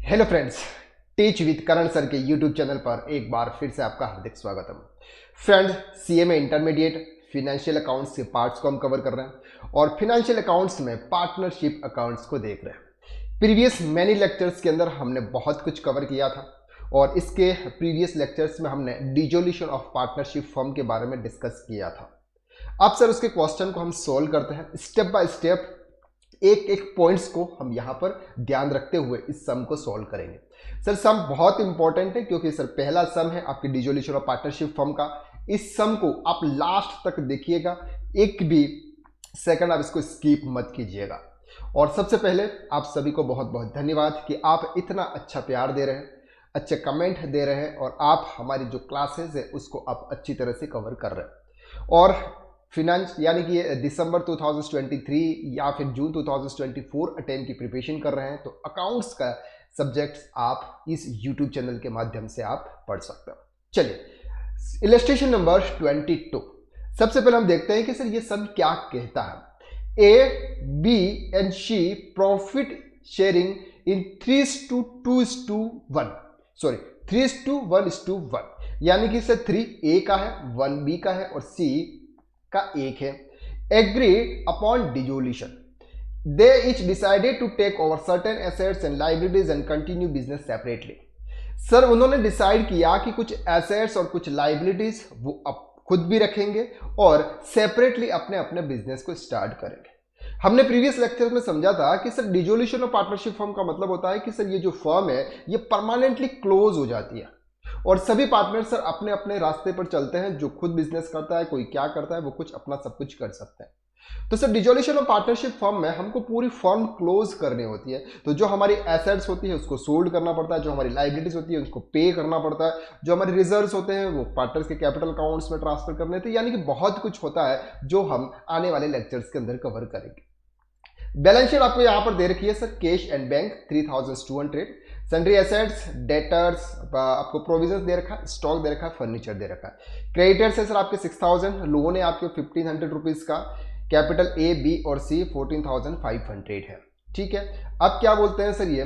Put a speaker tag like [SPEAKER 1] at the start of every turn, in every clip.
[SPEAKER 1] Hello friends, teach with Karan sir के YouTube channel पर एक बार फिर से आपका हार्दिक स्वागतम। फ्रेंड्स, सीए में इंटरमीडिएट फिनेंशियल अकाउंट्स के पार्ट्स को हम कवर कर रहे हैं और फिनेंशियल अकाउंट्स में पार्टनरशिप अकाउंट्स को देख रहे हैं। प्रीवियस मैनी लेक्चर्स के अंदर हमने बहुत कुछ कवर किया था और इसके प्रीवियस लेक्चर्स में हमने डिसोल्यूशन ऑफ पार्टनरशिप फर्म के बारे में डिस्कस किया था। अब सर उसके क्वेश्चन को हम सोल्व करते हैं स्टेप बाय स्टेप। एक एक पॉइंट्स को हम यहां पर ध्यान रखते हुए इस सम को सॉल्व करेंगे। सर सम बहुत इंपॉर्टेंट है क्योंकि सर पहला सम है आपकी डिसोल्यूशन ऑफ पार्टनरशिप फर्म का। इस सम को आप लास्ट तक देखिएगा, एक भी सेकंड आप इसको स्किप मत कीजिएगा। और सबसे पहले आप सभी को बहुत बहुत धन्यवाद कि आप इतना अच्छा प्यार दे रहे हैं, अच्छे कमेंट दे रहे हैं और आप हमारी जो क्लासेस है उसको आप अच्छी तरह से कवर कर रहे हैं। और फिनेंस यानी कि दिसंबर 2023 या फिर जून 2024 अटेम्प्ट की प्रिपरेशन कर रहे हैं तो अकाउंट्स का सब्जेक्ट्स आप इस यूट्यूब चैनल के माध्यम से आप पढ़ सकते हो। चलिए इलस्ट्रेशन नंबर 22। सबसे पहले हम देखते हैं कि सर ये सब क्या कहता है। A B and C profit sharing in 3:2:1 sorry 3:1:1 यानी कि सर 3 ए का है, 1 बी का है और सी का 1 है। Agreed upon dissolution, they each decided to take over certain assets and liabilities and continue business separately. Sir उन्होंने डिसाइड किया कि कुछ एसेट्स और कुछ लाइबिलिटीज वो अब खुद भी रखेंगे और सेपरेटली अपने अपने बिजनेस को स्टार्ट करेंगे। हमने प्रीवियस लेक्चर में समझा था कि sir dissolution of partnership firm का मतलब होता है कि सर ये जो फर्म है ये परमानेंटली क्लोज हो जाती है और सभी पार्टनर सर अपने अपने रास्ते पर चलते हैं। जो खुद बिजनेस करता है, कोई क्या करता है, वो कुछ अपना सब कुछ कर सकते हैं। तो sir dissolution of partnership firm में हमको पूरी फर्म क्लोज करनी होती है। तो जो हमारी एसेट्स होती है उसको सोल्ड करना पड़ता है, जो हमारी लाइबिलिटीज होती है उसको पे करना पड़ता है, जो हमारे रिजर्व्स होते हैं वो पार्टनर्स के कैपिटल अकाउंट्स में ट्रांसफर करने थे। यानी कि बहुत कुछ होता है जो हम आने वाले लेक्चर्स के अंदर कवर करेंगे। बैलेंस शीट आपको यहां पर दे रखी है sir, cash and bank 3200, sundry assets, debtors, आपको प्रोविजंस दे रखा है, स्टॉक दे रखा है, फर्नीचर दे रखा है। क्रेडिटर्स है सर आपके 6000, लोन है आपके 1500 रुपीज का, कैपिटल ए बी और सी 14500 है। ठीक है, अब क्या बोलते हैं सर ये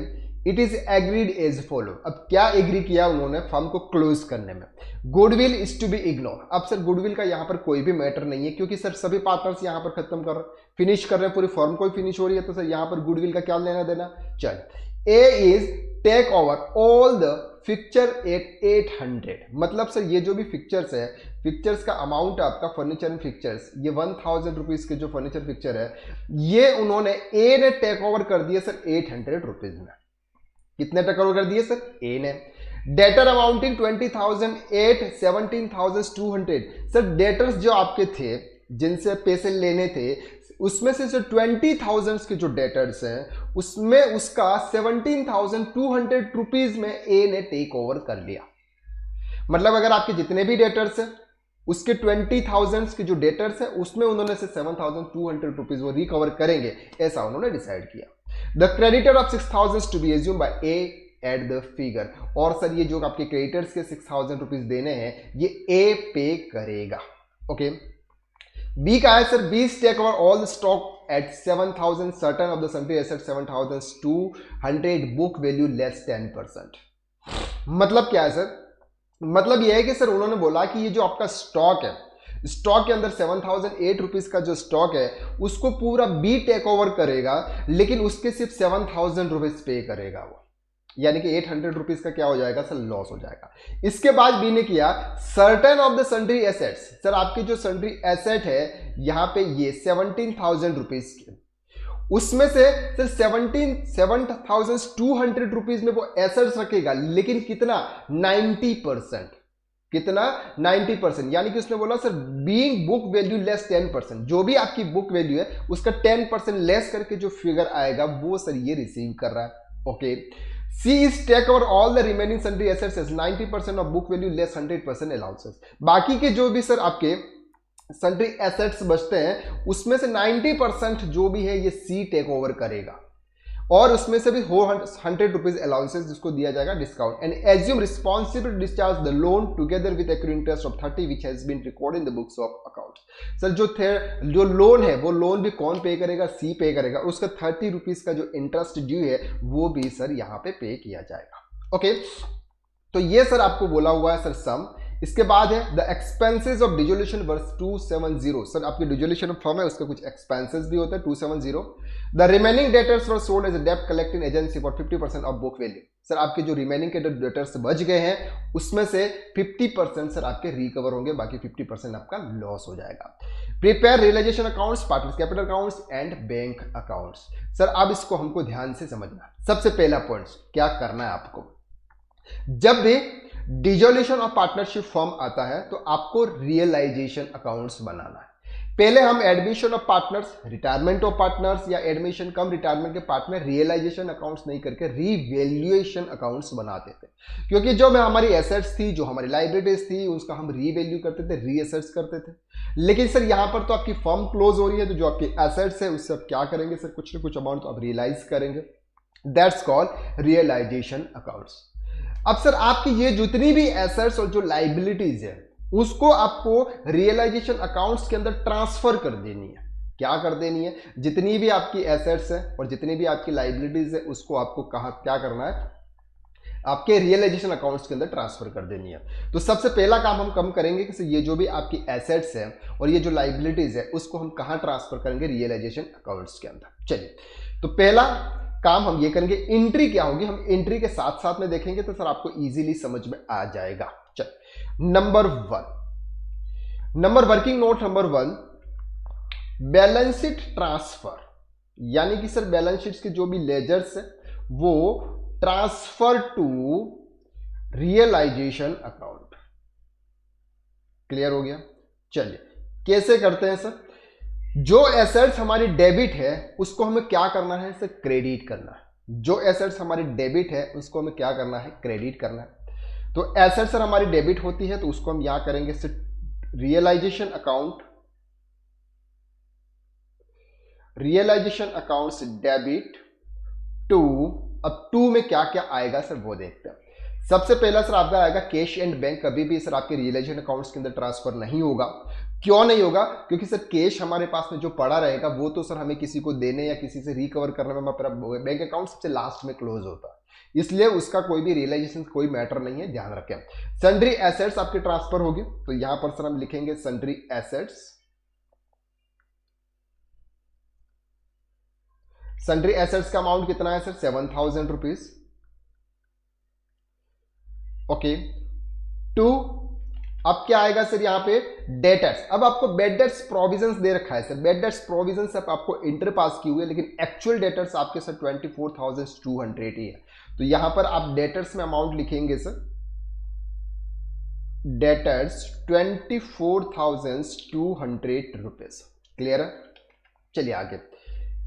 [SPEAKER 1] it is agreed as follow. अब क्या एग्री किया उन्होंने फर्म को क्लोज करने में। Goodwill is to be ignore. अब सर गुडविल का यहाँ पर कोई भी मैटर नहीं है क्योंकि सर सभी पार्टनर्स यहाँ पर खत्म कर रहे, फिनिश कर रहे हैं, पूरी फर्म को ही फिनिश हो रही है। तो सर यहाँ पर गुडविल का क्या लेना देना। चल A is take over all the fixture at 800। मतलब सर ये जो भी फिक्चर्स है, फिक्चर्स का अमाउंट है आपका फर्नीचर एंड फिक्चर्स, ये 1000 रुपीज के जो फर्नीचर फिक्चर है ये उन्होंने ए ने टेक ओवर कर दिए सर 800 रुपीज में। कितने टेक ओवर कर दिए सर? ए ने। Debtor amounting 20,000 8 17,200। सर डेटर्स जो आपके थे जिनसे पैसे लेने थे उसमें से सर 20,000 के जो डेटर्स हैं उसमें उसका 17,200 रुपीज में ए ने टेक ओवर कर लिया। मतलब अगर आपके जितने भी डेटर्स हैं उसके 20,000 के जो डेटर्स हैं उसमें उन्होंने से 7,200 रुपीज वो रिकवर करेंगे, ऐसा उन्होंने डिसाइड किया। The creditor of 6,000 to be assume by A at the figure. और सर ये जो आपके क्रेडिटर्स के 6,000 रुपीज देने हैं ये ए पे करेगा। ओके, बी का है sir B take over all the stock at 7,000, certain of the sundry asset 7,200, book value less 10%। मतलब क्या है सर? मतलब यह है कि सर उन्होंने बोला कि ये जो आपका स्टॉक है, स्टॉक के अंदर 7,008 रुपीज का जो स्टॉक है उसको पूरा बी टेक ओवर करेगा लेकिन उसके सिर्फ 7,000 रुपीज पे करेगा वो। यानी कि 800 रुपीज का क्या हो जाएगा सर? लॉस हो जाएगा। इसके बाद बी ने किया certain of the sundry assets. Sir आपकी जो सन्ड्री एसेट है यहां पे ये 17,000 रुपीज की, उसमें से सर 7,200 रुपीज में वो एसेट्स रखेगा लेकिन कितना? 90%। कितना? 90%। यानी कि उसने बोला sir being book value less 10%, जो भी आपकी बुक वैल्यू है उसका 10% लेस करके जो फिगर आएगा वो सर ये रिसीव कर रहा है। Okay, C is take over all the remaining sundry assets as 90% of book value less 100% allowances. बाकी के जो भी सर आपके सन्ड्री एसेट्स बचते हैं उसमें से 90% जो भी है ये सी टेक ओवर करेगा। और उसमें से भी 100 रुपीज अलाउंसेस जिसको दिया जाएगा discount. And assume responsibility discharge the loan together with accruing interest of 30 which has been recorded in the books of accounts. Sir जो लोन है वो लोन भी कौन पे करेगा, सी पे करेगा, उसका 30 रुपीज का जो इंटरेस्ट ड्यू है वो भी सर यहाँ पे किया जाएगा। ओके, तो ये सर आपको बोला हुआ है सर सम। इसके बाद है the expenses of dissolution were 270। Sir आपकी डिजोल्यूशन ऑफ फर्म है उसका कुछ एक्सपेंसेस भी होता है 270। The remaining debtors were sold as a डेब्ट collecting agency for 50% of book value. Sir आपके जो रिमेनिंग के डेटर्स बच गए हैं उसमें से 50% सर आपके रिकवर होंगे, बाकी 50% आपका लॉस हो जाएगा। Prepare realisation accounts, partners capital accounts and bank accounts. Sir अब इसको हमको ध्यान से समझना। सबसे पहला पॉइंट क्या करना है आपको, जब भी डिसोल्यूशन ऑफ पार्टनरशिप फॉर्म आता है तो आपको रियलाइजेशन अकाउंट्स बनाना है। पहले हम admission of partners, retirement of partners या एडमिशन कम रिटायरमेंट के पार्टनर रियलाइजेशन अकाउंट्स नहीं करके रिवैल्यूएशन अकाउंट्स बनाते थे, क्योंकि जो हमारी एसेट्स थी, जो हमारी लाइबिलिटीज थी, उसका हम रीवैल्यू करते थे, रीअसेट्स करते थे। लेकिन सर यहां पर तो आपकी फर्म क्लोज हो रही है, तो जो आपकी एसेट्स है उससे आप क्या करेंगे सर, कुछ ना कुछ अमाउंट तो आप रियलाइज करेंगे। That's called realisation accounts. अब सर आपकी ये जितनी भी एसेट्स और जो लाइबिलिटीज है उसको आपको रियलाइजेशन अकाउंट्स के अंदर ट्रांसफर कर देनी है। क्या कर देनी है, जितनी भी आपकी एसेट्स है और जितनी भी आपकी लाइबिलिटीज है उसको आपको क्या करना है, आपके रियलाइजेशन अकाउंट्स के अंदर ट्रांसफर कर देनी है। तो सबसे पहला काम हम कम करेंगे कि ये जो भी आपकी एसेट्स है और ये जो लाइबिलिटीज है उसको हम कहां ट्रांसफर करेंगे, रियलाइजेशन अकाउंट्स के अंदर। चलिए, तो पहला काम हम ये करेंगे, एंट्री क्या होगी हम एंट्री के साथ साथ में देखेंगे तो सर आपको इजीली समझ में आ जाएगा। चल, number working note number 1, balance sheet transfer, यानी कि सर बैलेंस शीट्स के जो भी लेजर्स है वो transfer to realisation account. Clear हो गया। चलिए कैसे करते हैं सर, जो एसेट्स हमारी डेबिट है उसको हमें क्या करना है सर, क्रेडिट करना है। जो एसेट्स हमारी डेबिट है उसको हमें क्या करना है, क्रेडिट करना है। तो एसेट्स सर हमारी डेबिट होती है तो उसको हम यहां करेंगे sir realisation account, realisation accounts debit to. अब टू में क्या क्या आएगा सर वो देखते हैं। सबसे पहला सर आपका आएगा कैश एंड बैंक। कभी भी सर आपके रियलाइजेशन अकाउंट्स के अंदर ट्रांसफर नहीं होगा। क्यों नहीं होगा, क्योंकि सर कैश हमारे पास में जो पड़ा रहेगा वो तो सर हमें किसी को देने या किसी से रिकवर करने में हमारा बैंक अकाउंट सबसे लास्ट में क्लोज होता है, इसलिए उसका कोई भी रियलाइजेशन कोई मैटर नहीं है, ध्यान रखें। सन्ड्री एसेट्स आपके ट्रांसफर होगी तो यहां पर सर हम लिखेंगे सन्ड्री एसेट्स। सन्ड्री एसेट्स का अमाउंट कितना है सर, 7000 रुपीज। ओके, टू अब क्या आएगा सर यहाँ पे डेटर्स। अब आपको बेड डेट्स प्रोविजंस दे रखा है सर, बेड डेट्स प्रोविजंस अब आपको इंटर पास की हुई है, लेकिन एक्चुअल डेटर्स आपके सर 24,200 ही है। तो यहां पर आप डेटर्स में अमाउंट लिखेंगे सर, डेटर्स 24,200 रुपीज। क्लियर है। चलिए आगे,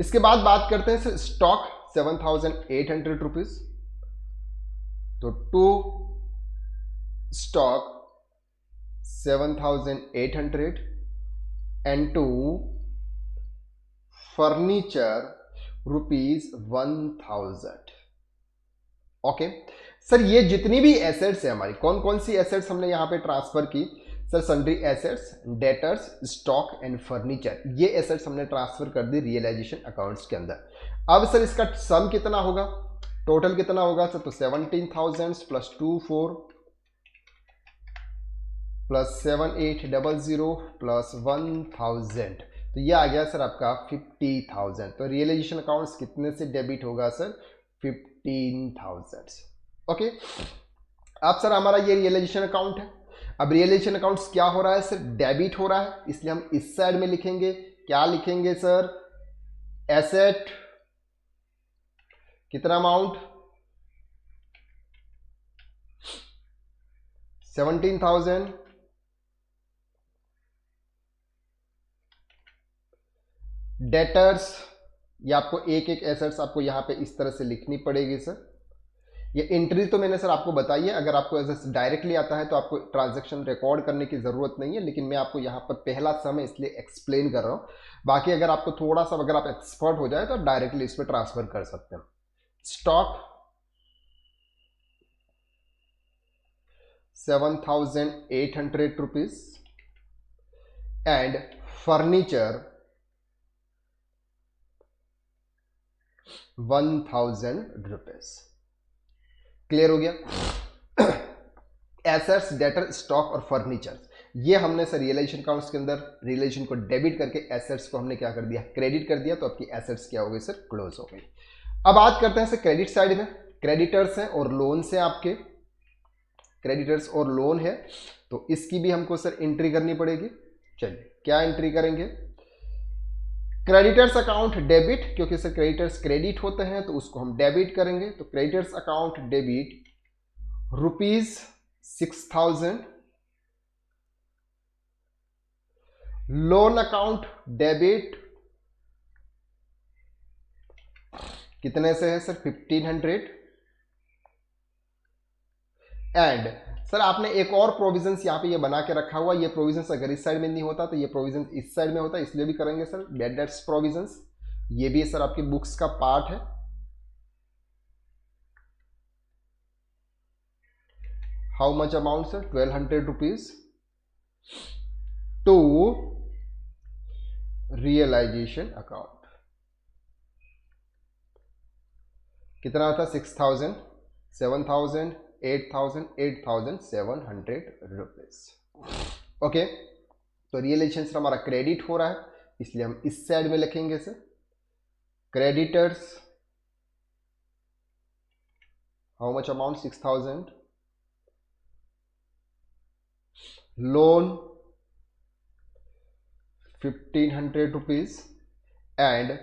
[SPEAKER 1] इसके बाद बात करते हैं सर स्टॉक 7,800 रुपीज। तो to stock 7,800 and to furniture rupees 1,000। Okay sir, ये जितनी भी एसेट्स है हमारी, कौन कौन सी एसेट्स हमने यहां पे ट्रांसफर की sir, sundry assets, debtors, stock and furniture, ये एसेट्स हमने ट्रांसफर कर दी रियलाइजेशन अकाउंट्स के अंदर। अब सर इसका सम कितना होगा, टोटल कितना होगा सर, तो 17,000 प्लस 24 प्लस 7,800 प्लस 1,000, तो ये आ गया सर आपका 50,000। तो रियलाइजेशन अकाउंट्स कितने से डेबिट होगा सर, 15,000। ओके, अब सर हमारा ये रियलाइजेशन अकाउंट है। अब रियलाइजेशन अकाउंट्स क्या हो रहा है सर, डेबिट हो रहा है, इसलिए हम इस साइड में लिखेंगे, क्या लिखेंगे सर, एसेट कितना अमाउंट 17,000, डेटर्स, ये आपको एक एक एसेट्स आपको यहां पे इस तरह से लिखनी पड़ेगी सर, ये एंट्री तो मैंने सर आपको बताई है, अगर आपको ऐसे डायरेक्टली आता है तो आपको ट्रांजैक्शन रिकॉर्ड करने की जरूरत नहीं है, लेकिन मैं आपको यहाँ पर पहला सम है इसलिए एक्सप्लेन कर रहा हूँ। बाकी अगर आपको थोड़ा सा अगर आप एक्सपर्ट हो जाए तो आप डायरेक्टली इस पर ट्रांसफर कर सकते हैं। Stock 7,800 rupees and furniture 1,000 rupees. Clear हो गया? एसेट्स, डेटर, स्टॉक और फर्नीचर, ये हमने सर रियलाइजेशन अकाउंट्स के अंदर रियलाइजेशन को डेबिट करके एसेट्स को हमने क्या कर दिया, क्रेडिट कर दिया, तो आपकी एसेट्स क्या हो गई सर, क्लोज हो गई। अब बात करते हैं सर क्रेडिट साइड में। क्रेडिटर्स हैं और लोन्स हैं आपके, क्रेडिटर्स और लोन है, तो इसकी भी हमको सर एंट्री करनी पड़ेगी। चलिए क्या एंट्री करेंगे? क्रेडिटर्स अकाउंट डेबिट, क्योंकि सर क्रेडिटर्स क्रेडिट होते हैं तो उसको हम डेबिट करेंगे, तो creditors account debit ₹6,000, loan account debit कितने से है सर, 1,500। एंड सर आपने एक और प्रोविजंस यहाँ पे ये बना के रखा हुआ, ये प्रोविजंस अगर इस साइड में नहीं होता तो ये प्रोविजंस इस साइड में होता, इसलिए भी करेंगे सर बैड डेट्स प्रोविजंस। ये भी सर आपकी बुक्स का पार्ट है। How much amount sir, 1,200 rupees to realisation account. कितना था, 6,000, 7,000, 8,000, 8,700 रुपीज। ओके, तो रियलाइजेशन सर हमारा क्रेडिट हो रहा है, इसलिए हम इस साइड में लिखेंगे sir creditors, how much amount, 6,000, loan 1,500 rupees and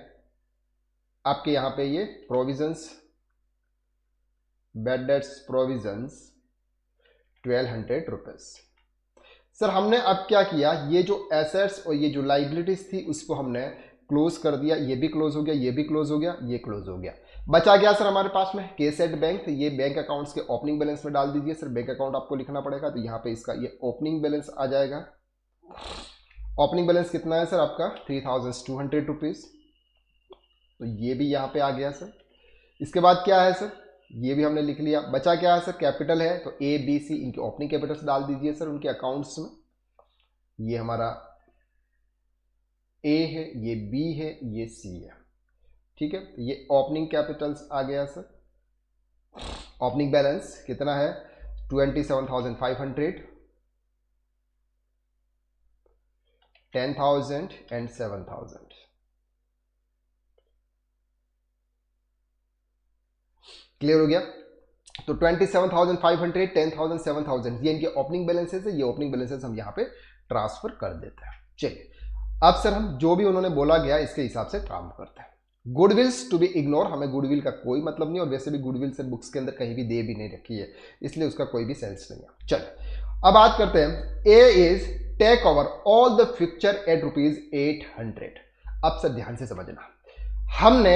[SPEAKER 1] आपके यहां पे ये provisions, bad debts provisions 1,200 rupees. Sir हमने अब क्या किया, ये जो एसेट्स और ये जो लाइबिलिटीज थी उसको हमने क्लोज कर दिया, ये भी क्लोज हो गया, ये भी क्लोज हो गया, ये क्लोज हो गया। बचा गया सर हमारे पास में केसेट बैंक, ये बैंक अकाउंट्स के ओपनिंग बैलेंस में डाल दीजिए सर, बैंक अकाउंट आपको लिखना पड़ेगा, तो यहाँ पे इसका ये ओपनिंग बैलेंस आ जाएगा। ओपनिंग बैलेंस कितना है सर आपका, 3,200 रुपीज, तो ये भी यहाँ पे आ गया सर। इसके बाद क्या है सर, ये भी हमने लिख लिया। बचा क्या है सर, कैपिटल है, तो ए बी सी इनके ओपनिंग कैपिटल्स डाल दीजिए सर उनके अकाउंट्स में। ये हमारा ए है, ये बी है, ये सी है, ठीक है। तो ये ओपनिंग कैपिटल्स आ गया सर। ओपनिंग बैलेंस कितना है, 27,500, 10,000 एंड 7,000। क्लियर हो गया? तो 27,500, 10,000, 7,000 ये इनके ओपनिंग बैलेंसेस है, ये ओपनिंग बैलेंसेस हम यहाँ पे ट्रांसफर कर देते हैं। चलिए अब सर हम जो भी उन्होंने बोला गया इसके हिसाब से काम करते हैं। गुडविल्स टू बी इग्नोर, हमें गुडविल का कोई मतलब नहीं, और वैसे भी गुडविल से बुक्स के अंदर कहीं भी दे भी नहीं रखी है, इसलिए उसका कोई भी सेंस नहीं है। चलिए अब बात करते हैं, A is take over all the fixture at ₹800। अब सर ध्यान से समझना, हमने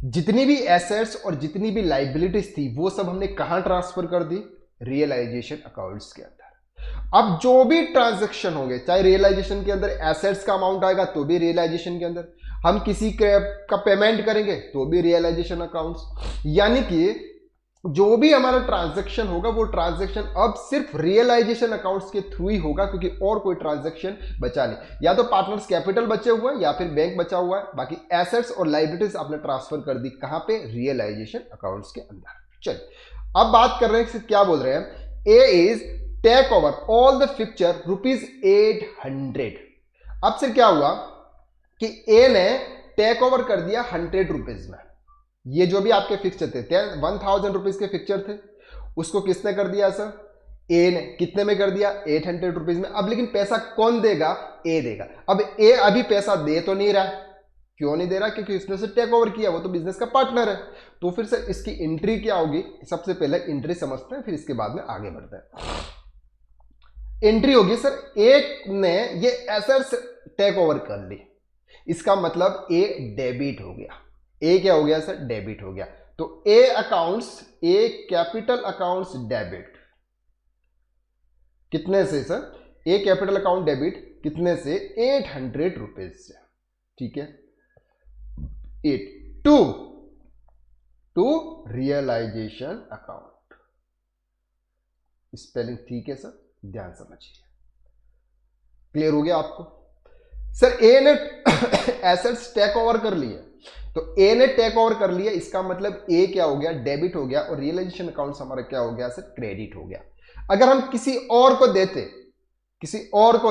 [SPEAKER 1] जितनी भी एसेट्स और जितनी भी लाइबिलिटीज थी वो सब हमने कहां ट्रांसफर कर दी, रियलाइजेशन अकाउंट्स के अंदर। अब जो भी ट्रांजैक्शन होंगे, चाहे रियलाइजेशन के अंदर एसेट्स का अमाउंट आएगा तो भी रियलाइजेशन के अंदर, हम किसी का पेमेंट करेंगे तो भी रियलाइजेशन अकाउंट्स, यानी कि जो भी हमारा ट्रांजैक्शन होगा वो ट्रांजैक्शन अब सिर्फ रियलाइजेशन अकाउंट्स के थ्रू ही होगा, क्योंकि और कोई ट्रांजैक्शन बचा नहीं। या तो पार्टनर्स कैपिटल बचे हुआ है या फिर बैंक बचा हुआ है, बाकी एसेट्स और लाइबिलिटीज आपने ट्रांसफर कर दी कहां पे, रियलाइजेशन अकाउंट्स के अंदर। चलिए अब बात कर रहे हैं, क्या बोल रहे हैं, A is take over all the fixture ₹800। अब से क्या हुआ कि ए ने टेक ओवर कर दिया 100 रुपीज में। ये जो भी आपके फिक्चर थे 1,000 रुपीज के फिक्चर थे, उसको किसने कर दिया सर, ए ने। कितने में कर दिया, 800 रुपीज में। अब लेकिन पैसा कौन देगा, ए देगा। अब ए अभी पैसा दे तो नहीं रहा है, क्यों नहीं दे रहा, क्योंकि उसने से टेक ओवर किया, वो तो बिजनेस का पार्टनर है। तो फिर से इसकी एंट्री क्या होगी, सबसे पहले एंट्री समझते हैं, फिर इसके बाद में आगे बढ़ते हैं। एंट्री होगी सर, ए ने ये एसेट्स टेक ओवर कर ली, इसका मतलब ए डेबिट हो गया। ए क्या हो गया सर, डेबिट हो गया। तो ए कैपिटल अकाउंट्स डेबिट कितने से sir, A capital account debit कितने से, 800 रुपीज से, ठीक है। 8 टू रियलाइजेशन अकाउंट। स्पेलिंग ठीक है सर, ध्यान समझिए। क्लियर हो गया आपको? सर ए ने एसेट्स टेक ओवर कर लिए, तो ए ने टेक ओवर कर लिया, इसका मतलब ए क्या हो गया, डेबिट हो गया, और रियलाइजेशन अकाउंट हमारा क्या हो गया सर, क्रेडिट हो गया। अगर हम किसी और को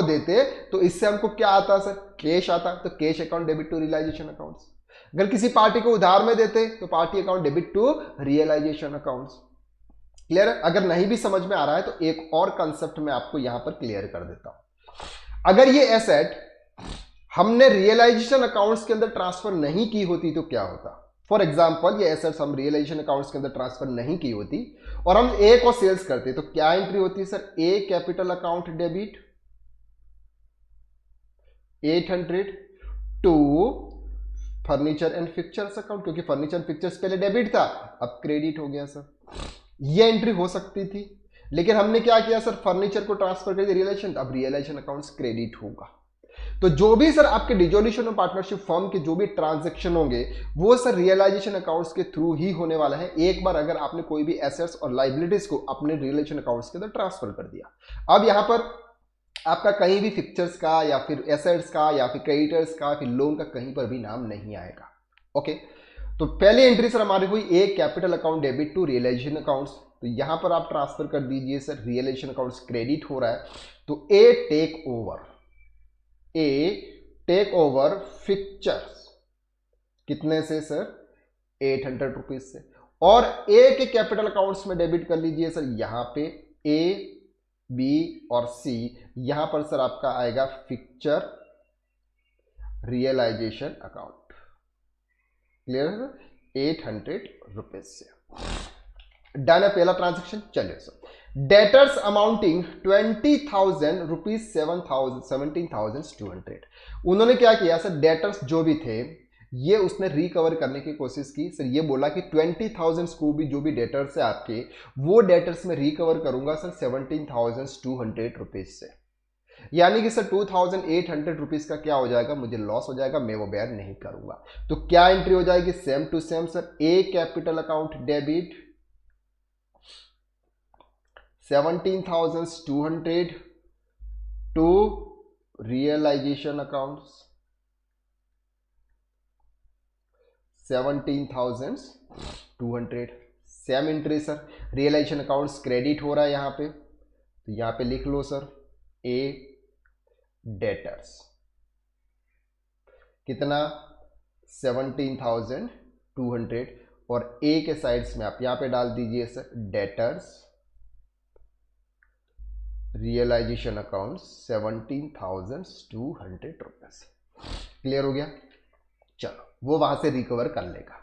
[SPEAKER 1] देते तो इससे हमको क्या आता सर, कैश आता, तो cash account debit to realisation accounts. अगर किसी पार्टी को उधार में देते तो party account debit to realisation accounts. Clear है? अगर नहीं भी समझ में आ रहा है तो एक और कंसेप्ट मैं आपको यहां पर क्लियर कर देता हूं। अगर ये एसेट हमने रियलाइजेशन अकाउंट्स के अंदर ट्रांसफर नहीं की होती तो क्या होता। फॉर एग्जाम्पल, ये एसेट्स हम रियलाइजेशन अकाउंट्स के अंदर ट्रांसफर नहीं की होती और हम ए को सेल्स करते तो क्या एंट्री होती है sir, A capital account debit 800 to furniture and fixtures account, क्योंकि फर्नीचर एंड फिक्चर्स पहले डेबिट था, अब क्रेडिट हो गया सर। ये एंट्री हो सकती थी, लेकिन हमने क्या किया सर, फर्नीचर को ट्रांसफर कर दिया रियलाइजेशन, अब रियलाइजेशन अकाउंट्स क्रेडिट होगा। तो जो भी सर आपके डिसोल्यूशन और पार्टनरशिप फर्म के जो भी ट्रांजैक्शन होंगे वो सर रियलाइजेशन अकाउंट्स के थ्रू ही होने वाला है, एक बार अगर आपने कोई भी एसेट्स और लाइबिलिटीज को अपने रियलाइजेशन अकाउंट्स के अंदर ट्रांसफर कर दिया। अब यहां पर आपका कहीं भी फिक्चर्स का या फिर एसेट्स का या फिर क्रेडिटर्स का फिर लोन का कहीं पर भी नाम नहीं आएगा। ओके, तो पहली एंट्री सर हमारी हुई A capital account debit to realisation accounts, तो यहां पर आप ट्रांसफर कर दीजिए सर, रियलाइजेशन अकाउंट्स क्रेडिट हो रहा है, तो ए टेक ओवर फिक्चर्स कितने से सर, 800 रुपीज से, और ए के कैपिटल अकाउंट्स में डेबिट कर लीजिए सर, यहां पे ए बी और सी, यहां पर सर आपका आएगा फिक्चर रियलाइजेशन अकाउंट। क्लियर है सर, 800 रुपीज से डन है पहला ट्रांजेक्शन। चलिए सर, डेटर्स अमाउंटिंग 20,000 रुपीज 17,200, उन्होंने क्या किया सर, डेटर्स जो भी थे ये उसने रिकवर करने की कोशिश की सर, ये बोला कि 20,000 को भी जो भी डेटर्स है आपके वो डेटर्स में रिकवर करूंगा सर 17,200 रुपीज से, यानी कि सर 2,800 रुपीज का क्या हो जाएगा, मुझे लॉस हो जाएगा, मैं वो बेयर नहीं करूंगा। तो क्या एंट्री हो जाएगी, same to same sir, A capital account debit 17,200 to realisation accounts 17,200, same entry sir, realisation accounts credit हो रहा है यहां पे, तो यहां पे लिख लो सर ए डेटर्स कितना 17,200, और ए के साइड्स में आप यहां पे डाल दीजिए sir debtors realisation account 17,200 rupees. Clear हो गया? चलो वो वहां से रिकवर कर लेगा।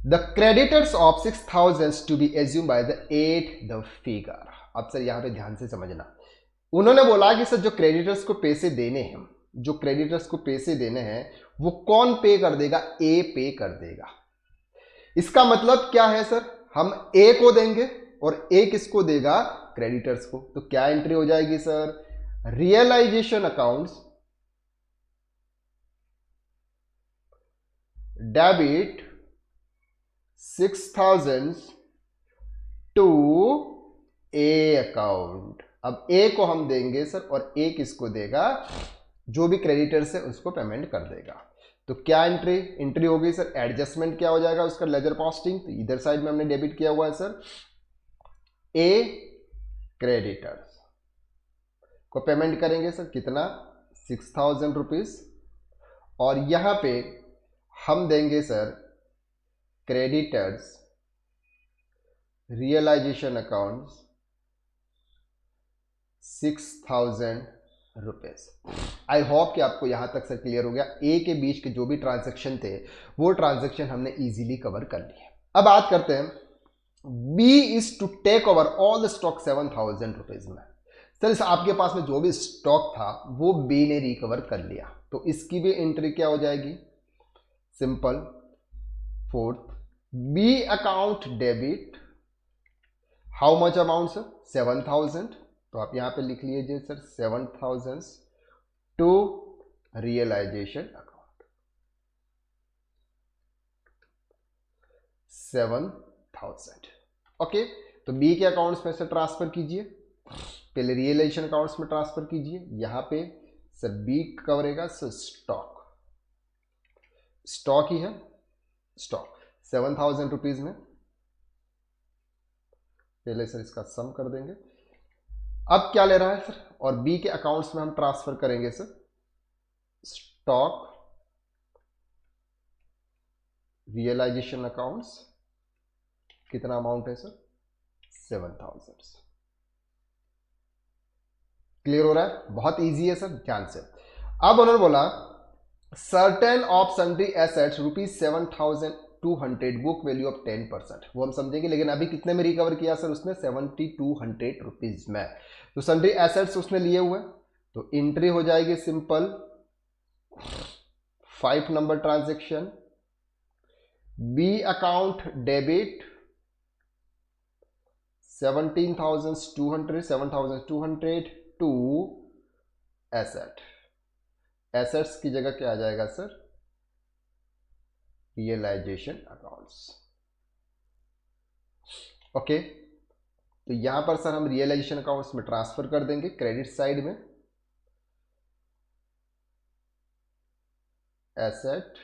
[SPEAKER 1] The creditors of 6,000 to be assume by the 8 the figure. अब सर यहां पे ध्यान से समझना, उन्होंने बोला कि सर जो क्रेडिटर्स को पैसे देने हैं वो कौन पे कर देगा, ए पे कर देगा। इसका मतलब क्या है सर, हम ए को देंगे और ए किसको देगा, क्रेडिटर्स को। तो क्या एंट्री हो जाएगी sir, realisation accounts debit 6,000 to A account. अब ए को हम देंगे सर और ए किसको देगा, जो भी क्रेडिटर्स है उसको पेमेंट कर देगा। तो क्या एंट्री हो गई सर, एडजस्टमेंट क्या हो जाएगा उसका, लेजर कॉस्टिंग, तो इधर साइड में हमने डेबिट किया हुआ है सर, ए क्रेडिटर्स को पेमेंट करेंगे सर कितना, 6,000 रुपीज, और यहां पे हम देंगे sir creditors realisation accounts 6,000 rupees. I hope कि आपको यहां तक सर क्लियर हो गया। ए के बीच के जो भी ट्रांजैक्शन थे वो ट्रांजैक्शन हमने इजीली कवर कर लिए। अब बात करते हैं B is to take over all the stock 7,000 rupees में। सर आपके पास में जो भी स्टॉक था वो बी ने रिकवर कर लिया, तो इसकी भी एंट्री क्या हो जाएगी, simple, 4th B account debit, how much amount sir, 7,000, तो आप यहां पे लिख लीजिए sir 7,000 to realisation account, 7,000। Okay, तो बी के अकाउंट्स में से ट्रांसफर कीजिए, पहले रियलाइजेशन अकाउंट्स में ट्रांसफर कीजिए। यहां पे सर बी कवरेगा सर स्टॉक, स्टॉक ही है, स्टॉक 7,000 रुपीज में, पहले सर इसका सम कर देंगे। अब क्या ले रहा है सर, और बी के अकाउंट्स में हम ट्रांसफर करेंगे सर स्टॉक रियलाइजेशन अकाउंट्स, कितना अमाउंट है सर 7,000। क्लियर हो रहा है, बहुत इजी है सर, ध्यान से। अब उन्होंने बोला certain of sundry assets ₹7,200 book value of 10%, वो हम समझेंगे, लेकिन अभी कितने में रिकवर किया सर उसने 7,200 रुपीज में। तो सन्ड्री एसेट्स उसने लिए हुए, तो एंट्री हो जाएगी simple 5 number transaction, B account debit 7,200 to asset, assets की जगह क्या आ जाएगा सर रियलाइजेशन अकाउंट्स। ओके, तो यहां पर सर हम रियलाइजेशन अकाउंट्स में ट्रांसफर कर देंगे क्रेडिट साइड में, एसेट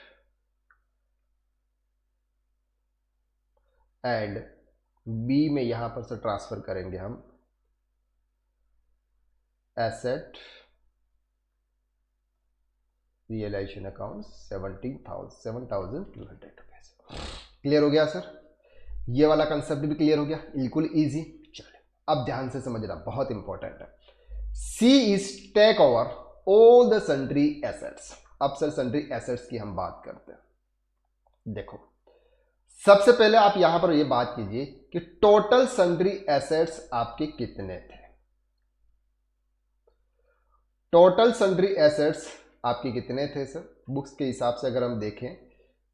[SPEAKER 1] एंड बी में यहां पर सर ट्रांसफर करेंगे हम asset realisation account 7,200 rupees. Clear हो गया सर, ये वाला कंसेप्ट भी क्लियर हो गया, बिल्कुल इजी। चलिए अब ध्यान से समझना, बहुत इंपॉर्टेंट है। C is take over all the sundry assets. अब सर सन्ड्री एसेट्स की हम बात करते हैं। देखो सबसे पहले आप यहां पर ये बात कीजिए कि टोटल सन्ड्री एसेट्स आपके कितने थे। टोटल सन्ड्री एसेट्स आपके कितने थे सर, बुक्स के हिसाब से अगर हम देखें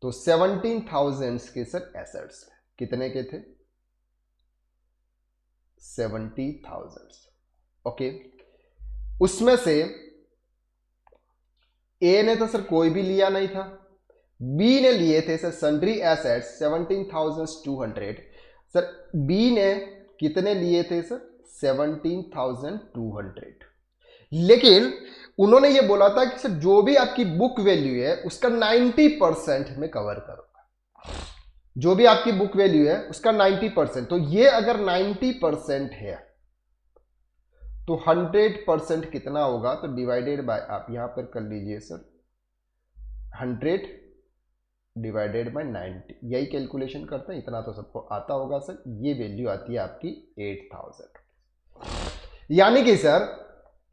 [SPEAKER 1] तो 17,000 के सर एसेट्स कितने के थे 70,000। ओके, उसमें से ए ने तो सर कोई भी लिया नहीं था, बी ने लिए थे sir sundry assets 17,200। Sir B ने कितने लिए थे सर 17,200, लेकिन उन्होंने ये बोला था कि सर जो भी आपकी बुक वैल्यू है उसका 90% में कवर करूंगा, जो भी आपकी बुक वैल्यू है उसका 90%। तो ये अगर 90% है तो 100% कितना होगा, तो डिवाइडेड बाय, आप यहां पर कर लीजिए सर 100 डिवाइडेड बाय 90, यही कैलकुलेशन करते हैं, इतना तो सबको आता होगा सर। ये वैल्यू आती है आपकी 8,000। यानी कि सर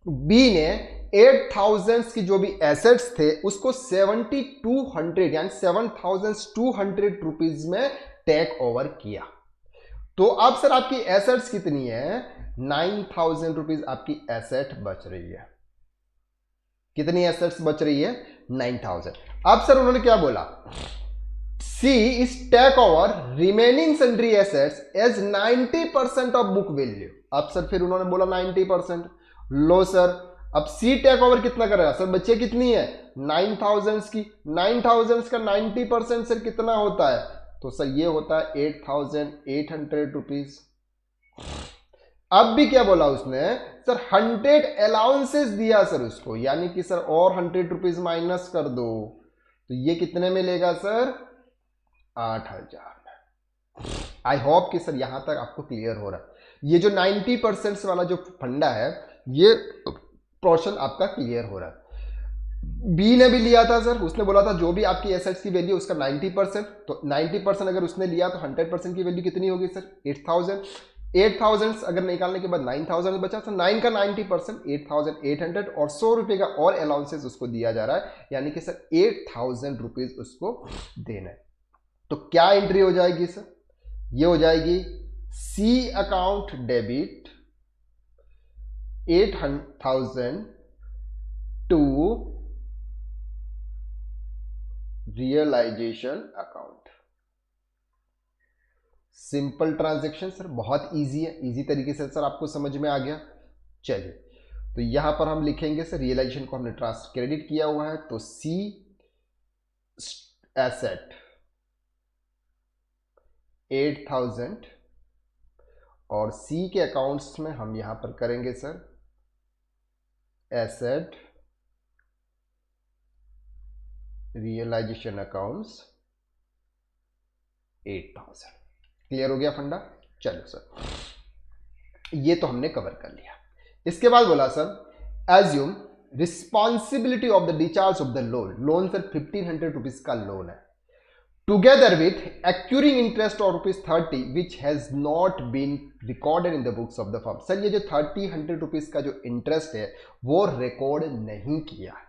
[SPEAKER 1] बी ने 8,000 की जो भी एसेट्स थे उसको 7,200 यानी 7,200 रुपीज में टेक ओवर किया। तो अब सर आपकी एसेट्स कितनी है 9,000 रुपीज आपकी एसेट बच रही है। कितनी एसेट्स बच रही है 9,000। अब सर उन्होंने क्या बोला, C is take over remaining sundry assets as 90% of book value. अब सर फिर उन्होंने बोला 90%, लो सर अब सी टेक ओवर कितना करेगा सर, बच्चे कितनी है 9,000 की, 9,000 का 90% सर कितना होता है, तो सर ये होता है 8,800 रुपीज। अब भी क्या बोला उसने सर 100 अलाउंसेस दिया सर उसको, यानी कि सर और 100 रुपीज माइनस कर दो, तो ये कितने में लेगा सर 8,000 में। आई होप कि सर यहां तक आपको क्लियर हो रहा है। ये जो 90% वाला जो फंडा है ये पोर्शन आपका क्लियर हो रहा है। बी ने भी लिया था सर, उसने बोला था जो भी आपकी एसेट्स की वैल्यू उसका 90%, तो 90% अगर उसने लिया तो 100% की वैल्यू कितनी होगी सर 8,000। 8,000 अगर निकालने के बाद 9,000 बचा, तो 9 का 90% 8,800 और 100 रुपए का और अलाउंसेस उसको दिया जा रहा है, यानी कि सर 8,000 रुपीज उसको देना है। तो क्या एंट्री हो जाएगी सर, ये हो जाएगी C account debit 8,000 to realisation account. Simple transaction sir, बहुत इजी है, इजी तरीके से सर आपको समझ में आ गया। चलिए, तो यहां पर हम लिखेंगे सर रियलाइजेशन को हमने क्रेडिट किया हुआ है, तो सी एसेट 8000 और सी के अकाउंट्स में हम यहां पर करेंगे sir asset realisation accounts 8000। Clear हो गया फंडा? चलो सर, ये तो हमने कवर कर लिया। इसके बाद बोला sir assume responsibility of the discharge of the loan. Loan sir 1500 rupees का लोन है, together with accruing interest of ₹30 which has not been recorded in the books of the firm. Sir ये जो 100 rupees का जो interest है वो record नहीं किया है,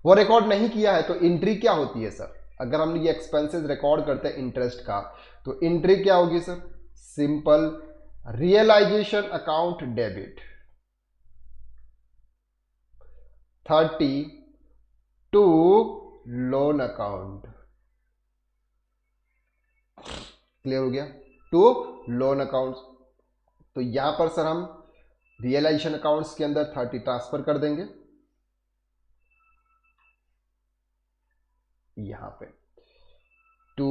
[SPEAKER 1] वो रिकॉर्ड नहीं किया है, तो एंट्री क्या होती है सर? अगर हम ये एक्सपेंसेस रिकॉर्ड करते हैं इंटरेस्ट का, तो एंट्री क्या होगी sir? Simple realisation account debit 30 to loan account. Clear हो गया? To loan account. तो यहां पर सर हम रियलाइजेशन अकाउंट्स के अंदर 30 ट्रांसफर कर देंगे यहां पे टू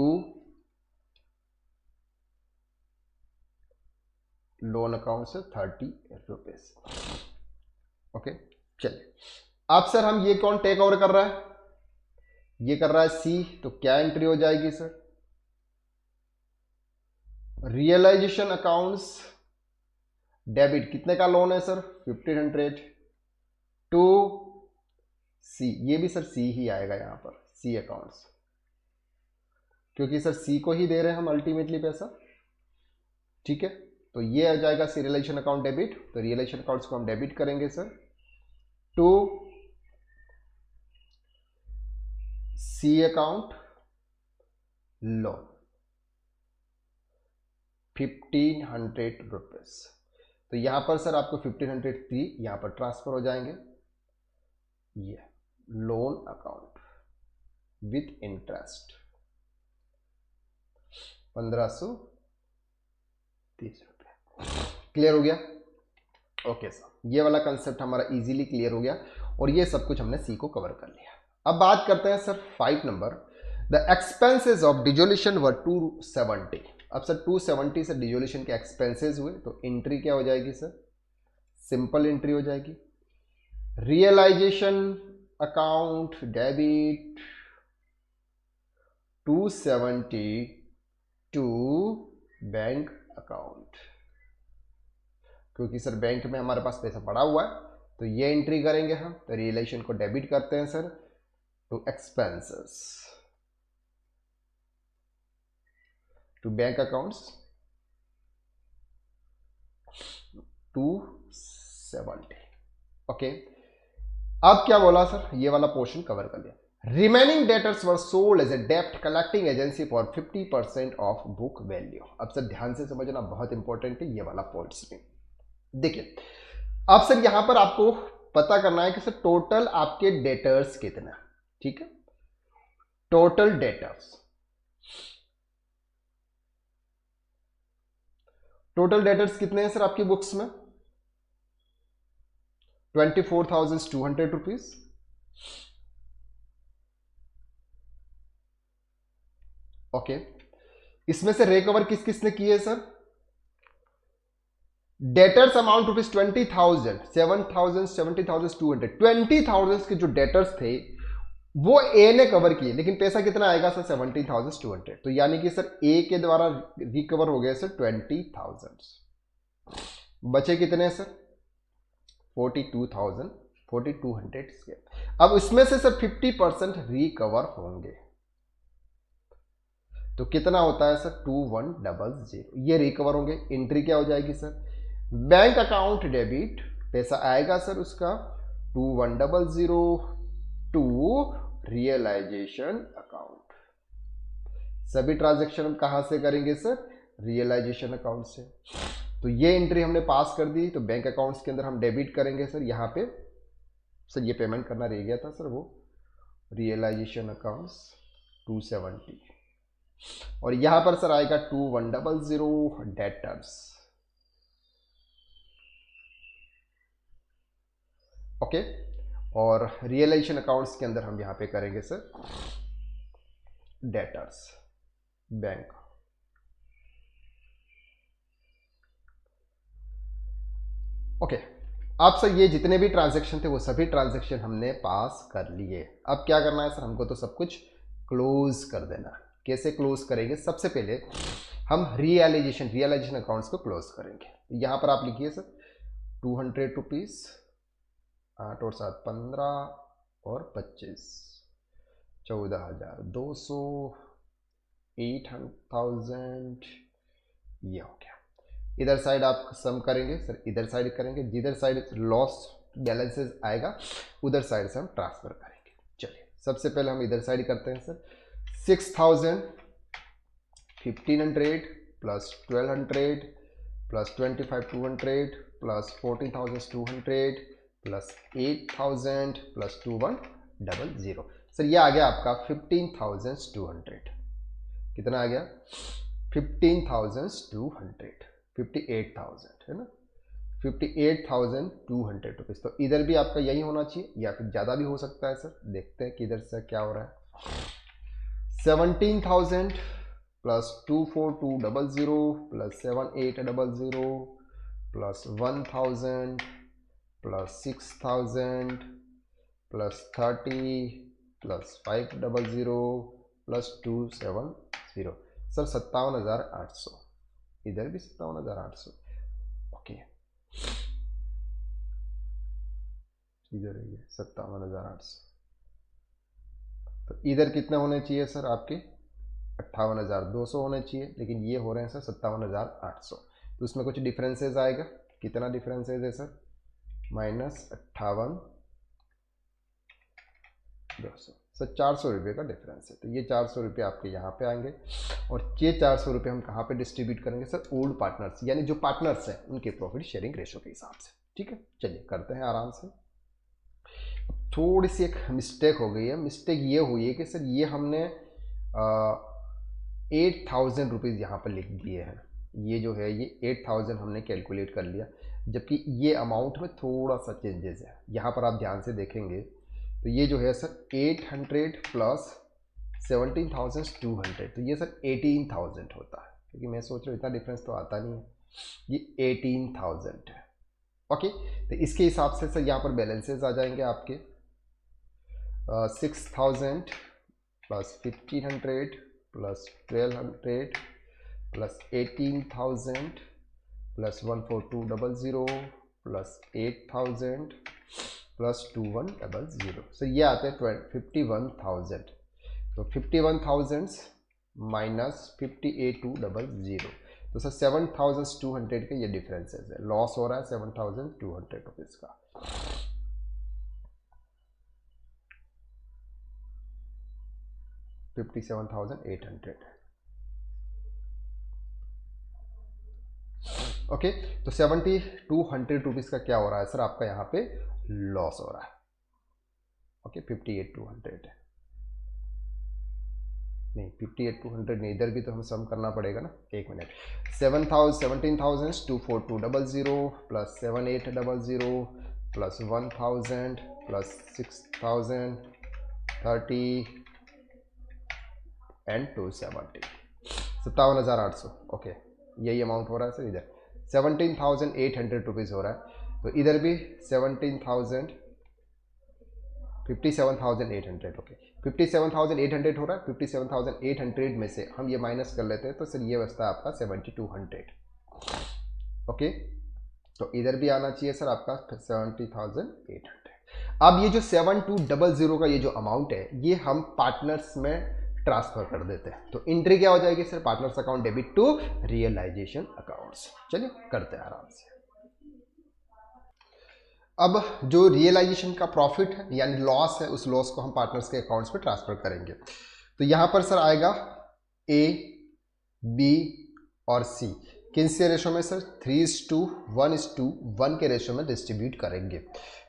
[SPEAKER 1] लोन अकाउंट से 30 रुपीज। ओके, चलिए अब सर हम ये कौन टेक ओवर कर रहा है? ये कर रहा है सी, तो क्या एंट्री हो जाएगी सर? रियलाइजेशन अकाउंट्स डेबिट, कितने का लोन है सर? 1500 टू सी। ये भी सर सी ही आएगा यहां पर, सी अकाउंट्स, क्योंकि सर सी को ही दे रहे हैं हम अल्टीमेटली पैसा। ठीक है, तो ये आ जाएगा सी रियलाइजेशन अकाउंट डेबिट। तो रियलाइजेशन अकाउंट्स को हम डेबिट करेंगे sir to C account loan 1500 rupees. तो यहां पर सर आपको 1503 यहां पर ट्रांसफर हो जाएंगे, ये लोन अकाउंट विथ इंटरेस्ट 1530 रुपये। क्लियर हो गया? ओके सर, ये वाला कंसेप्ट हमारा इजीली क्लियर हो गया और ये सब कुछ हमने सी को कवर कर लिया। अब बात करते हैं sir 5 number, the expenses of dissolution were 270। अब सर 270 से डिजोल्यूशन के एक्सपेंसेस हुए, तो एंट्री क्या हो जाएगी सर? सिंपल एंट्री हो जाएगी realisation account debit 270 to bank account, क्योंकि सर बैंक में हमारे पास पैसा पड़ा हुआ है, तो ये एंट्री करेंगे हम। तो रियलाइजेशन को डेबिट करते हैं sir to expenses to bank accounts 270। Okay, अब क्या बोला सर? ये वाला पोर्शन कवर कर लिया। Remaining debtors were sold as a डेप्ट collecting agency for 50% of book value. अब सर ध्यान से समझना, बहुत इंपॉर्टेंट है ये वाला पॉइंट्स भी। देखिए अब सर यहां पर आपको पता करना है कि सर टोटल आपके डेटर्स कितना। ठीक है, टोटल डेटर्स, टोटल डेटर्स कितने हैं सर आपकी बुक्स में? 24,200 रुपीज। ओके, इसमें से रिकवर किस किसने किए सर? डेटर्स अमाउंट रुपीज 20,000, 7,000, 70,200, 20,000 के जो डेटर्स थे वो ए ने कवर किए, लेकिन पैसा कितना आएगा सर? 17,200। तो यानी कि सर ए के द्वारा रिकवर हो गए सर 20,000, बचे कितने सर? 42,000, 4,200 के। अब इसमें से सर 50% रिकवर होंगे, तो कितना होता है सर? 2100, ये रिकवर होंगे। एंट्री क्या हो जाएगी सर? बैंक अकाउंट डेबिट, पैसा आएगा सर उसका 2100 टू रियलाइजेशन अकाउंट। सभी ट्रांजैक्शन हम कहां से करेंगे सर? रियलाइजेशन अकाउंट से। तो ये एंट्री हमने पास कर दी, तो बैंक अकाउंट्स के अंदर हम डेबिट करेंगे सर। यहां पे सर ये पेमेंट करना रह गया था सर, वो रियलाइजेशन अकाउंट्स 270। और यहां पर सर आएगा 2100 डेटर्स। ओके, और रियलाइजेशन अकाउंट्स के अंदर हम यहां पे करेंगे सर डेटर्स बैंक। ओके, अब सर ये जितने भी ट्रांजैक्शन थे वो सभी ट्रांजैक्शन हमने पास कर लिए। अब क्या करना है सर, हमको तो सब कुछ क्लोज कर देना। कैसे क्लोज करेंगे? सबसे पहले हम रियलाइजेशन अकाउंट्स को क्लोज करेंगे। यहां पर आप लिखिए सर 200 रुपीज, 8 और 7 15 और 25, 14,200, 8,000, ये हो गया। इधर साइड आप सम करेंगे सर, इधर साइड करेंगे, जिधर साइड लॉस बैलेंसेस आएगा उधर साइड से हम ट्रांसफर करेंगे। चलिए सबसे पहले हम इधर साइड करते हैं sir. 6,000, 1,500 plus 1,200 plus 25,200 plus 14,200 plus 8,000 plus 2100। Sir ये आ गया आपका 15,200। कितना आ गया? 15,200, 58,000 है ना, 58,200 रुपीज़। तो इधर भी आपका यही होना चाहिए या फिर ज़्यादा भी हो सकता है सर। देखते हैं कि इधर से क्या हो रहा है। 17,000 plus 24,200 plus 7,800 plus 1,000 plus 6,000 plus 30 plus 500 plus 270। Sir 57,800। इधर भी 57,800। ओके, इधर है ये 57,800। तो इधर कितने होने चाहिए सर आपके? 58,200 होने चाहिए, लेकिन ये हो रहे हैं सर 57,800। तो उसमें कुछ डिफरेंसेस आएगा। कितना डिफरेंसेस है सर? -58,200। सर 400 रुपये का डिफरेंस है। तो ये 400 रुपये आपके यहाँ पे आएंगे और ये 400 रुपये हम कहाँ पे डिस्ट्रीब्यूट करेंगे सर? ओल्ड पार्टनर्स, यानी जो पार्टनर्स हैं उनके प्रॉफिट शेयरिंग रेशो के हिसाब से। ठीक है, चलिए करते हैं आराम से। थोड़ी सी एक मिस्टेक हो गई है। मिस्टेक ये हुई है कि सर ये हमने 8,000 रुपीज़ यहाँ पर लिख दिए हैं। ये जो है ये 8,000 हमने कैलकुलेट कर लिया, जबकि ये अमाउंट में थोड़ा सा चेंजेस है। यहाँ पर आप ध्यान से देखेंगे तो ये जो है सर 800 प्लस 17,200, तो ये सर 18,000 होता है। क्योंकि मैं सोच रहा हूँ इतना डिफरेंस तो आता नहीं है, ये 18,000 है। ओके, तो इसके हिसाब से सर यहाँ पर बैलेंसेस आ जाएंगे आपके 6,000 plus 1,500 plus 1,200 plus 18,000 plus 14200 plus 8,000 plus 2100। सो ये आते हैं 51,000। तो 51,000 माइनस 58,200, तो सर 7,200 के ये डिफरेंसेस है। लॉस हो रहा है 7,200 रुपीज़ का। $57,800। ओके, तो 7,200 रुपीज़ का क्या हो रहा है सर? आपका यहाँ पे लॉस हो रहा है। ओके, 58,200 नहीं, 58,200 नहीं, इधर भी तो हम सम करना पड़ेगा ना। एक minute. 17,24200 plus 7,800 plus 1,000 plus 6,000 30 and 270, 57,800। Okay, यही अमाउंट हो रहा है सर। इधर 17,800 रुपीज़ हो रहा है, तो इधर भी 57,800। ओके, 57,800 हो रहा है। 57,800 में से हम ये माइनस कर लेते हैं, तो सर ये बचता है आपका 7,200। ओके, तो इधर भी आना चाहिए सर आपका 70,800। अब ये जो 7,200 का ये जो अमाउंट है, ये हम पार्टनर्स में ट्रांसफर कर देते हैं। तो एंट्री क्या हो जाएगी sir? Partners account debit to realisation accounts. चलिए करते हैं आराम से। अब जो रियलाइजेशन का प्रॉफिट है यानी लॉस है, उस लॉस को हम पार्टनर्स के अकाउंट्स पे ट्रांसफर करेंगे। तो यहां पर सर आएगा ए, बी और सी। किन से रेशो में सर? 3:1:1 के रेशो में डिस्ट्रीब्यूट करेंगे।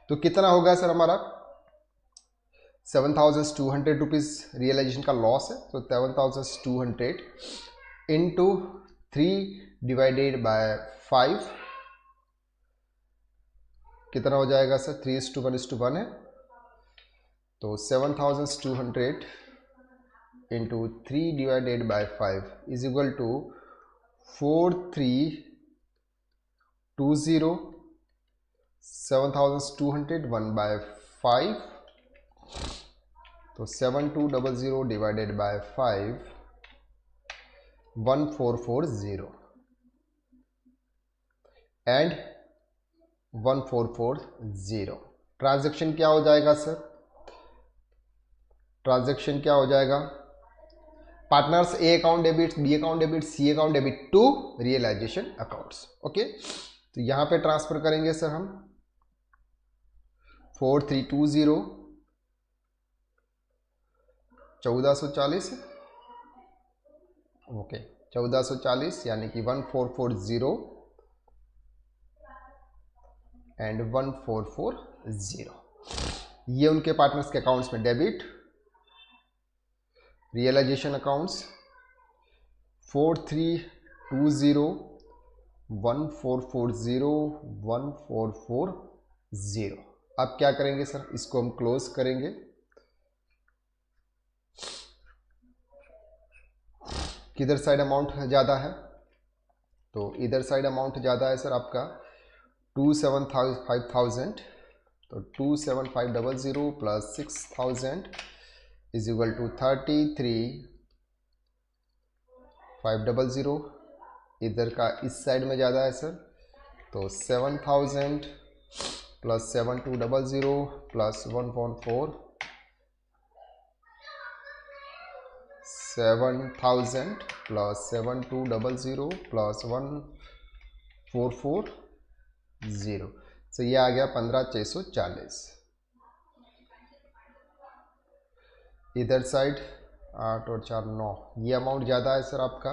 [SPEAKER 1] तो कितना होगा सर हमारा? 7,200 रुपीज़ रियलाइजेशन का लॉस है, तो 7,200 इंटू 3 डिवाइडेड बाय 5 कितना हो जाएगा सर? 3:1:1 है, तो 7,200 into 3 divided by 5 is equal to 4320। 7,200 1 by 5, तो 7200 डिवाइडेड बाय 5 1440 एंड 1440। ट्रांजैक्शन क्या हो जाएगा सर? ट्रांजैक्शन क्या हो जाएगा? Partners A account debit, B account debit, C account debit to realisation accounts. Okay, तो यहां पे ट्रांसफर करेंगे सर हम 4320 1440, ओके 1440 यानी कि 1440 एंड 1440, ये उनके पार्टनर्स के अकाउंट्स में डेबिट। Realisation accounts 4320 1440 1440। अब क्या करेंगे सर? इसको हम क्लोज करेंगे। किधर साइड अमाउंट ज़्यादा है? तो इधर साइड अमाउंट ज़्यादा है सर आपका 275,000, तो 27500 प्लस 6000 इज इक्वल टू 33,500। इधर का इस साइड में ज़्यादा है सर, तो 7,000 प्लस 7200 प्लस 1.4, 7,000 प्लस 7200 प्लस 1440, तो ये आ गया 15,640। इधर साइड 8 और 4 9, ये अमाउंट ज़्यादा है सर आपका,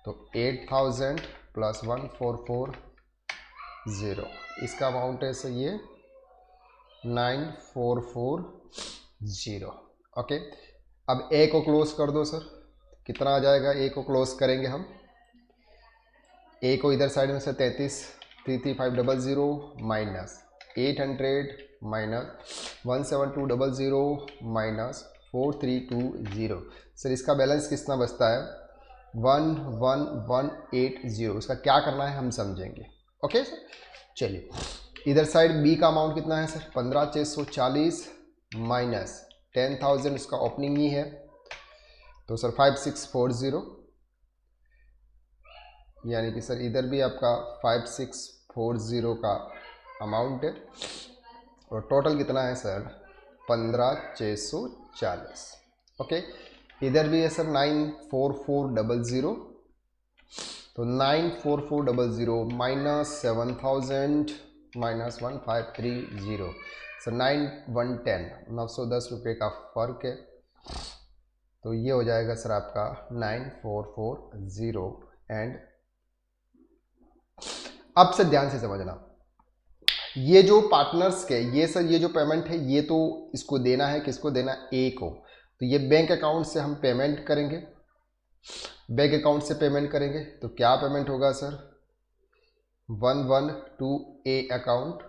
[SPEAKER 1] तो 8,000 प्लस 1440, इसका अमाउंट है सर ये 9440। ओके, अब ए को क्लोज कर दो सर, कितना आ जाएगा? ए को क्लोज करेंगे हम, ए को इधर साइड में से 33,500 माइनस 800 माइनस 17200 माइनस 4320। सर इसका बैलेंस कितना बचता है? 11180। उसका क्या करना है हम समझेंगे। ओके सर, चलिए इधर साइड बी का अमाउंट कितना है सर? 15,640 माइनस 10,000, उसका ओपनिंग ही है, तो सर 5640, यानी कि सर इधर भी आपका 5640 का अमाउंट है, और टोटल कितना है सर? 15,640। ओके, इधर भी है सर 94400, तो 94400 माइनस 7,000 माइनस 1530, सर 910 रुपये का फर्क है, तो ये हो जाएगा सर आपका 9440। एंड अब से ध्यान से समझना, ये जो पार्टनर्स के ये सर ये जो पेमेंट है ये तो इसको देना है, किसको देना है? ए को। तो ये बैंक अकाउंट से हम पेमेंट करेंगे, बैंक अकाउंट से पेमेंट करेंगे, तो क्या पेमेंट होगा सर? 112 ए अकाउंट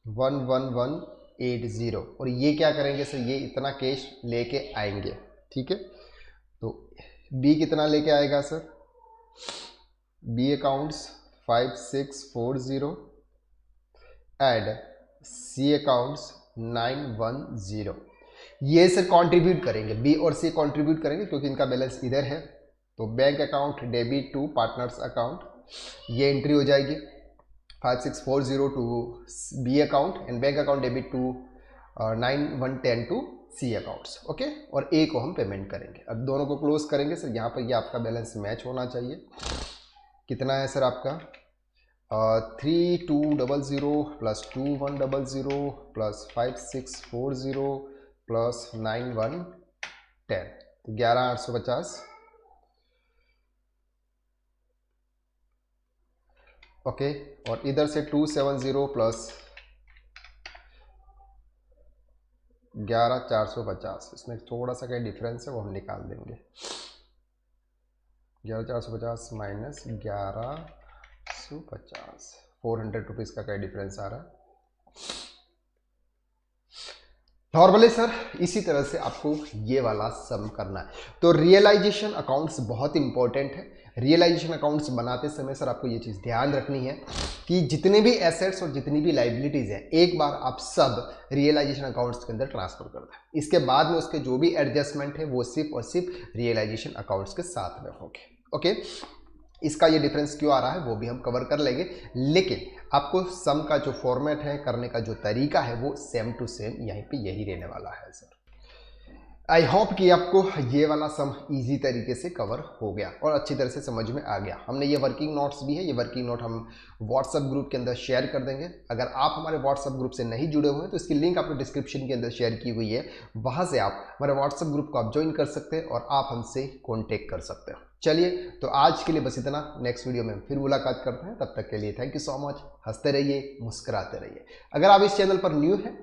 [SPEAKER 1] 11180, और ये क्या करेंगे सर? ये इतना कैश लेके आएंगे, ठीक है। तो बी कितना लेके आएगा sir? B accounts 5640 and C accounts 910, ये सर कंट्रीब्यूट करेंगे, बी और सी कंट्रीब्यूट करेंगे क्योंकि इनका बैलेंस इधर है। तो bank account debit to partners account, ये एंट्री हो जाएगी 5640 to B account and bank account debit to 9110 to C accounts. Okay, और ए को हम पेमेंट करेंगे। अब दोनों को क्लोज करेंगे सर, यहाँ पर ये आपका बैलेंस मैच होना चाहिए। कितना है सर आपका? 3200 प्लस 2100 प्लस 5640 प्लस 9110, तो 11850। ओके, और इधर से 270 प्लस 11,450, इसमें थोड़ा सा कहीं डिफरेंस है वो हम निकाल देंगे। 11,450 माइनस 1150, 400 रुपीज़ का कहीं डिफरेंस आ रहा है। नॉर्मली सर इसी तरह से आपको ये वाला सम करना है। तो रियलाइजेशन अकाउंट्स बहुत इंपॉर्टेंट है। रियलाइजेशन अकाउंट्स बनाते समय सर आपको ये चीज़ ध्यान रखनी है कि जितने भी एसेट्स और जितनी भी लाइबिलिटीज़ हैं एक बार आप सब रियलाइजेशन अकाउंट्स के अंदर ट्रांसफर कर दें। इसके बाद में उसके जो भी एडजस्टमेंट है वो सिर्फ और सिर्फ रियलाइजेशन अकाउंट्स के साथ में होंगे। ओके, इसका ये डिफरेंस क्यों आ रहा है वो भी हम कवर कर लेंगे, लेकिन आपको सम का जो फॉर्मेट है, करने का जो तरीका है वो सेम टू सेम यहीं पे यही रहने वाला है सर। आई होप कि आपको ये वाला सम इजी तरीके से कवर हो गया और अच्छी तरह से समझ में आ गया। हमने ये वर्किंग नोट्स भी है, ये वर्किंग नोट हम व्हाट्सएप ग्रुप के अंदर शेयर कर देंगे। अगर आप हमारे व्हाट्सएप ग्रुप से नहीं जुड़े हुए हैं तो इसकी लिंक आपको डिस्क्रिप्शन के अंदर शेयर की हुई है, वहाँ से आप हमारे व्हाट्सएप ग्रुप को आप ज्वाइन कर सकते हैं और आप हमसे कॉन्टेक्ट कर सकते हो। चलिए तो आज के लिए बस इतना, नेक्स्ट वीडियो में फिर मुलाकात करते हैं। तब तक के लिए थैंक यू सो मच। हंसते रहिए, मुस्कुराते रहिए। अगर आप इस चैनल पर न्यू हैं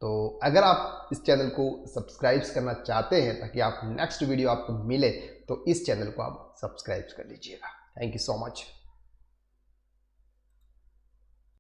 [SPEAKER 1] तो अगर आप इस चैनल को सब्सक्राइब करना चाहते हैं ताकि आप नेक्स्ट वीडियो आपको मिले तो इस चैनल को आप सब्सक्राइब कर लीजिएगा। Thank you so much.